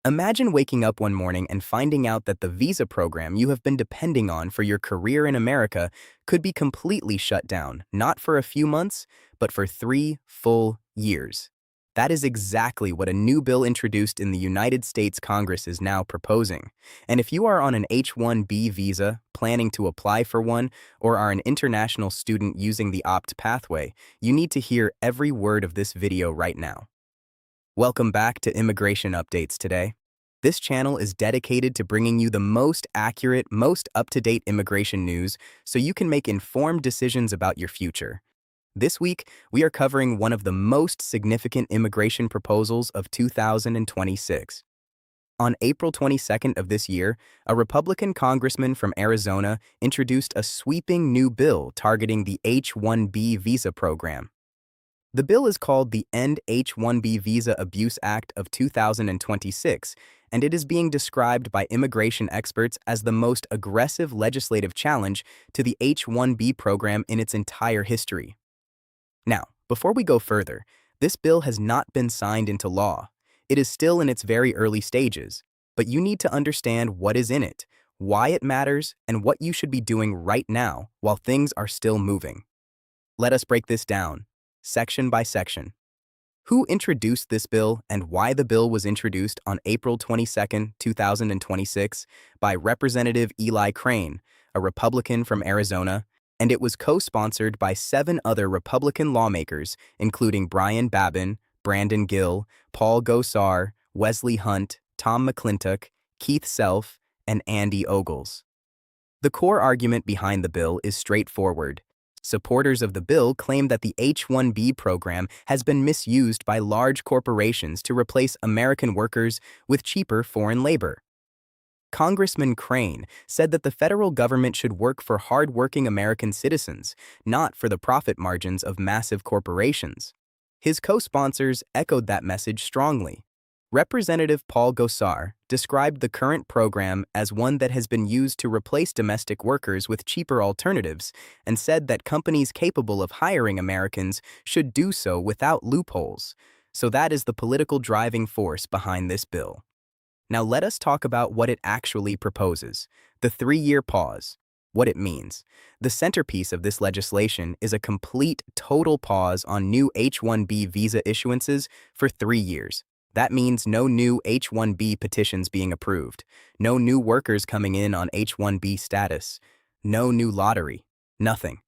Imagine waking up one morning and finding out that the visa program you have been depending on for your career in America could be completely shut down, not for a few months, but for 3 full years. That is exactly what a new bill introduced in the United States Congress is now proposing. And if you are on an H-1B visa, planning to apply for one, or are an international student using the OPT pathway, you need to hear every word of this video right now. Welcome back to Immigration Updates today. This channel is dedicated to bringing you the most accurate, most up-to-date immigration news so you can make informed decisions about your future. This week, we are covering one of the most significant immigration proposals of 2026. On April 22nd of this year, a Republican congressman from Arizona introduced a sweeping new bill targeting the H-1B visa program. The bill is called the End H-1B Visa Abuse Act of 2026, and it is being described by immigration experts as the most aggressive legislative challenge to the H-1B program in its entire history. Now, before we go further, this bill has not been signed into law. It is still in its very early stages, but you need to understand what is in it, why it matters, and what you should be doing right now while things are still moving. Let us break this down, section by section. Who introduced this bill and why the bill was introduced on April 22, 2026 by Representative Eli Crane, a Republican from Arizona, and it was co-sponsored by 7 other Republican lawmakers, including Brian Babin, Brandon Gill, Paul Gosar, Wesley Hunt, Tom McClintock, Keith Self, and Andy Ogles. The core argument behind the bill is straightforward. Supporters of the bill claim that the H-1B program has been misused by large corporations to replace American workers with cheaper foreign labor. Congressman Crane said that the federal government should work for hard-working American citizens, not for the profit margins of massive corporations. His co-sponsors echoed that message strongly. Representative Paul Gosar described the current program as one that has been used to replace domestic workers with cheaper alternatives and said that companies capable of hiring Americans should do so without loopholes. So that is the political driving force behind this bill. Now let us talk about what it actually proposes, the 3-year pause. What it means. The centerpiece of this legislation is a complete, total pause on new H-1B visa issuances for 3 years. That means no new H-1B petitions being approved, no new workers coming in on H-1B status, no new lottery, nothing.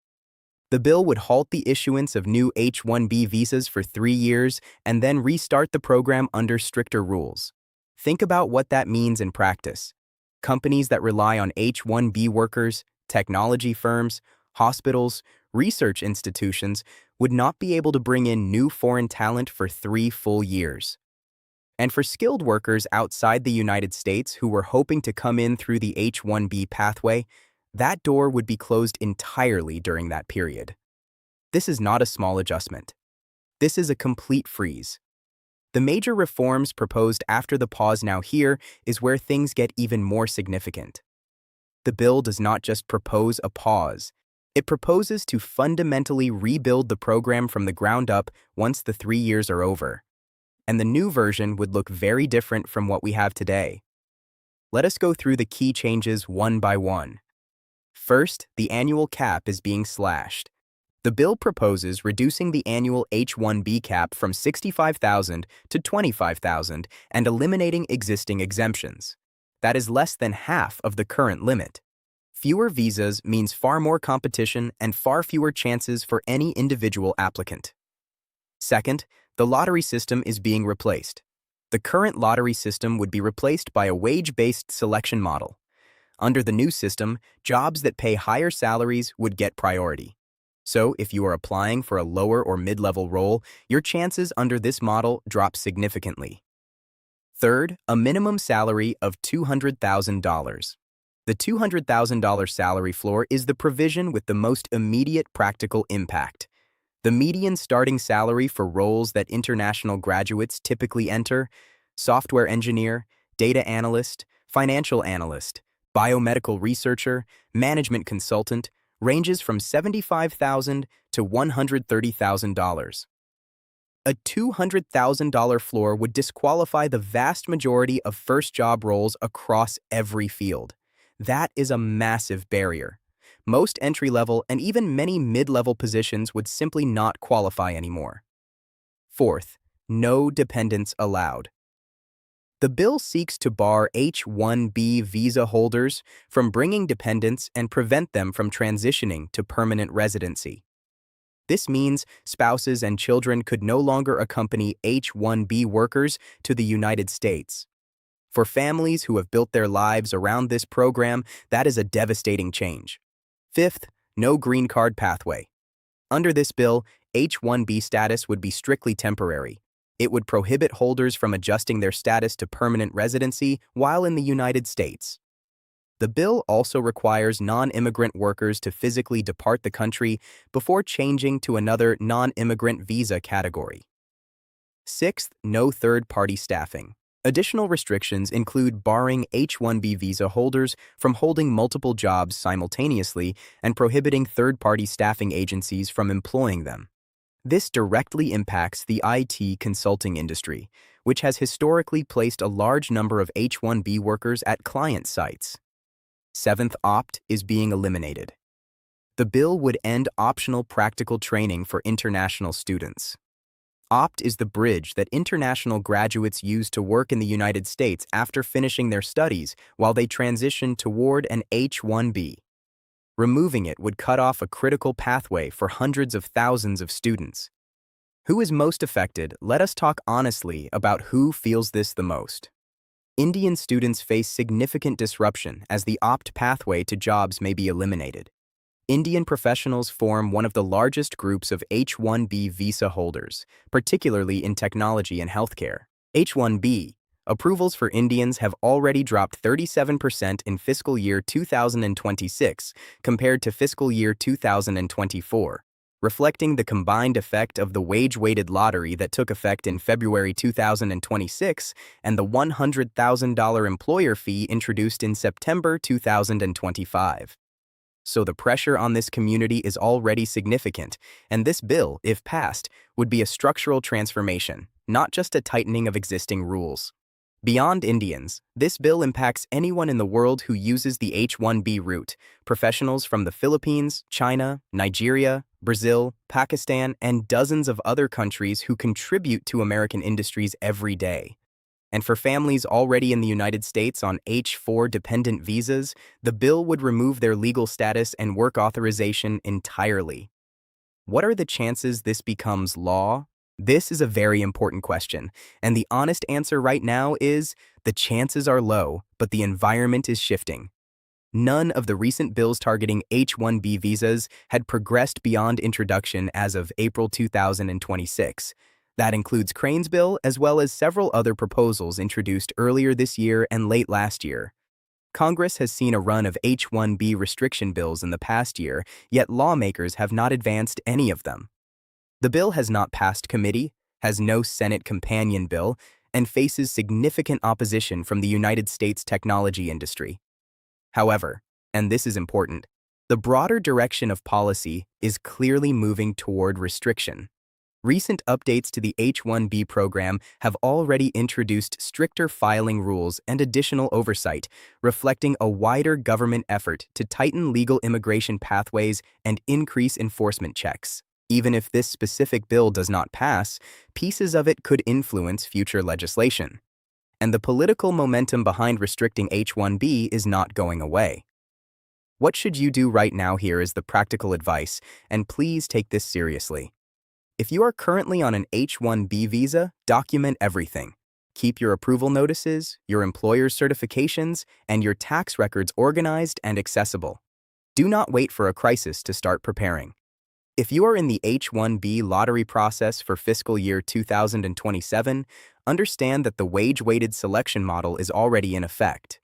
The bill would halt the issuance of new H-1B visas for 3 years and then restart the program under stricter rules. Think about what that means in practice. Companies that rely on H-1B workers, technology firms, hospitals, research institutions would not be able to bring in new foreign talent for 3 full years. And for skilled workers outside the United States who were hoping to come in through the H-1B pathway, that door would be closed entirely during that period. This is not a small adjustment. This is a complete freeze. The major reforms proposed after the pause now here is where things get even more significant. The bill does not just propose a pause. It proposes to fundamentally rebuild the program from the ground up once the 3 years are over. And the new version would look very different from what we have today. Let us go through the key changes one by one. First, the annual cap is being slashed. The bill proposes reducing the annual H-1B cap from $65,000 to $25,000 and eliminating existing exemptions. That is less than half of the current limit. Fewer visas means far more competition and far fewer chances for any individual applicant. Second, the lottery system is being replaced. The current lottery system would be replaced by a wage-based selection model. Under the new system, jobs that pay higher salaries would get priority. So, if you are applying for a lower or mid-level role, your chances under this model drop significantly. Third, a minimum salary of $200,000. The $200,000 salary floor is the provision with the most immediate practical impact. The median starting salary for roles that international graduates typically enter, software engineer, data analyst, financial analyst, biomedical researcher, management consultant, ranges from $75,000 to $130,000. A $200,000 floor would disqualify the vast majority of first job roles across every field. That is a massive barrier. Most entry-level and even many mid-level positions would simply not qualify anymore. Fourth, no dependents allowed. The bill seeks to bar H-1B visa holders from bringing dependents and prevent them from transitioning to permanent residency. This means spouses and children could no longer accompany H-1B workers to the United States. For families who have built their lives around this program, that is a devastating change. Fifth, no green card pathway. Under this bill, H-1B status would be strictly temporary. It would prohibit holders from adjusting their status to permanent residency while in the United States. The bill also requires non-immigrant workers to physically depart the country before changing to another non-immigrant visa category. Sixth, no third-party staffing. Additional restrictions include barring H-1B visa holders from holding multiple jobs simultaneously and prohibiting third-party staffing agencies from employing them. This directly impacts the IT consulting industry, which has historically placed a large number of H-1B workers at client sites. Seventh, opt is being eliminated. The bill would end optional practical training for international students. Opt is the bridge that international graduates use to work in the United States after finishing their studies while they transition toward an H-1B. Removing it would cut off a critical pathway for hundreds of thousands of students. Who is most affected? Let us talk honestly about who feels this the most. Indian students face significant disruption as the opt pathway to jobs may be eliminated. Indian professionals form one of the largest groups of H-1B visa holders, particularly in technology and healthcare. H-1B approvals for Indians have already dropped 37% in fiscal year 2026 compared to fiscal year 2024, reflecting the combined effect of the wage-weighted lottery that took effect in February 2026 and the $100,000 employer fee introduced in September 2025. So the pressure on this community is already significant, and this bill, if passed, would be a structural transformation, not just a tightening of existing rules. Beyond Indians, this bill impacts anyone in the world who uses the H-1B route, professionals from the Philippines, China, Nigeria, Brazil, Pakistan, and dozens of other countries who contribute to American industries every day. And for families already in the United States on H-4 dependent visas, the bill would remove their legal status and work authorization entirely. What are the chances this becomes law? This is a very important question, and the honest answer right now is the chances are low, but the environment is shifting. None of the recent bills targeting H-1B visas had progressed beyond introduction as of April 2026. That includes Crane's bill as well as several other proposals introduced earlier this year and late last year. Congress has seen a run of H-1B restriction bills in the past year, yet lawmakers have not advanced any of them. The bill has not passed committee, has no Senate companion bill, and faces significant opposition from the United States technology industry. However, and this is important, the broader direction of policy is clearly moving toward restriction. Recent updates to the H-1B program have already introduced stricter filing rules and additional oversight, reflecting a wider government effort to tighten legal immigration pathways and increase enforcement checks. Even if this specific bill does not pass, pieces of it could influence future legislation. And the political momentum behind restricting H-1B is not going away. What should you do right now? Here is the practical advice, and please take this seriously. If you are currently on an H-1B visa, document everything. Keep your approval notices, your employer's certifications, and your tax records organized and accessible. Do not wait for a crisis to start preparing. If you are in the H-1B lottery process for fiscal year 2027, understand that the wage-weighted selection model is already in effect.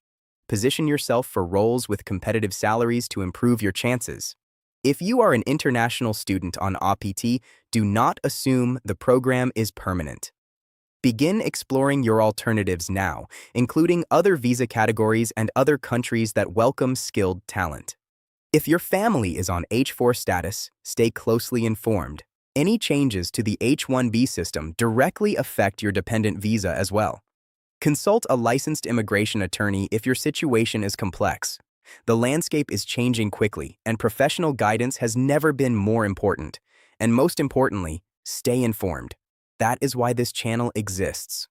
Position yourself for roles with competitive salaries to improve your chances. If you are an international student on OPT, do not assume the program is permanent. Begin exploring your alternatives now, including other visa categories and other countries that welcome skilled talent. If your family is on H-4 status, stay closely informed. Any changes to the H-1B system directly affect your dependent visa as well. Consult a licensed immigration attorney if your situation is complex. The landscape is changing quickly, and professional guidance has never been more important. And most importantly, stay informed. That is why this channel exists.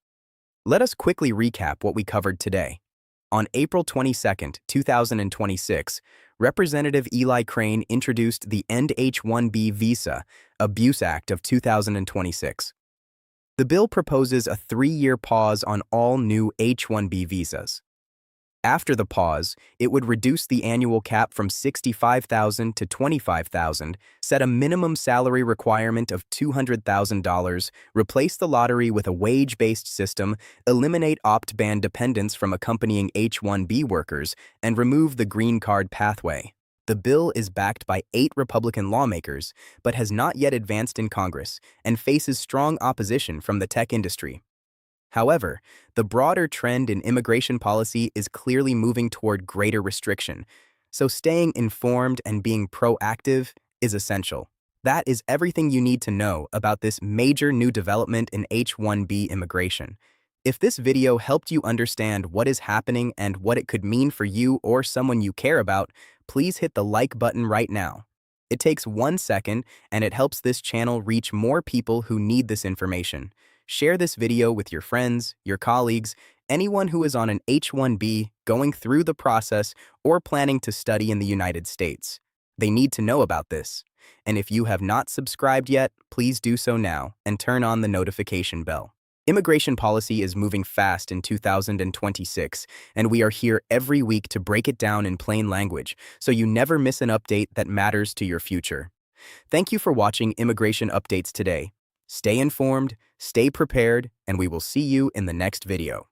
Let us quickly recap what we covered today. On April 22, 2026, Representative Eli Crane introduced the End H-1B Visa Abuse Act of 2026. The bill proposes a 3-year pause on all new H-1B visas. After the pause, it would reduce the annual cap from $65,000 to $25,000, set a minimum salary requirement of $200,000, replace the lottery with a wage-based system, eliminate opt-ban dependents from accompanying H-1B workers, and remove the green card pathway. The bill is backed by 8 Republican lawmakers, but has not yet advanced in Congress and faces strong opposition from the tech industry. However, the broader trend in immigration policy is clearly moving toward greater restriction, so staying informed and being proactive is essential. That is everything you need to know about this major new development in H-1B immigration. If this video helped you understand what is happening and what it could mean for you or someone you care about, please hit the like button right now. It takes 1 second, and it helps this channel reach more people who need this information. Share this video with your friends, your colleagues, anyone who is on an H-1B, going through the process, or planning to study in the United States. They need to know about this. And if you have not subscribed yet, please do so now and turn on the notification bell. Immigration policy is moving fast in 2026, and we are here every week to break it down in plain language so you never miss an update that matters to your future. Thank you for watching Immigration Updates today. Stay informed, stay prepared, and we will see you in the next video.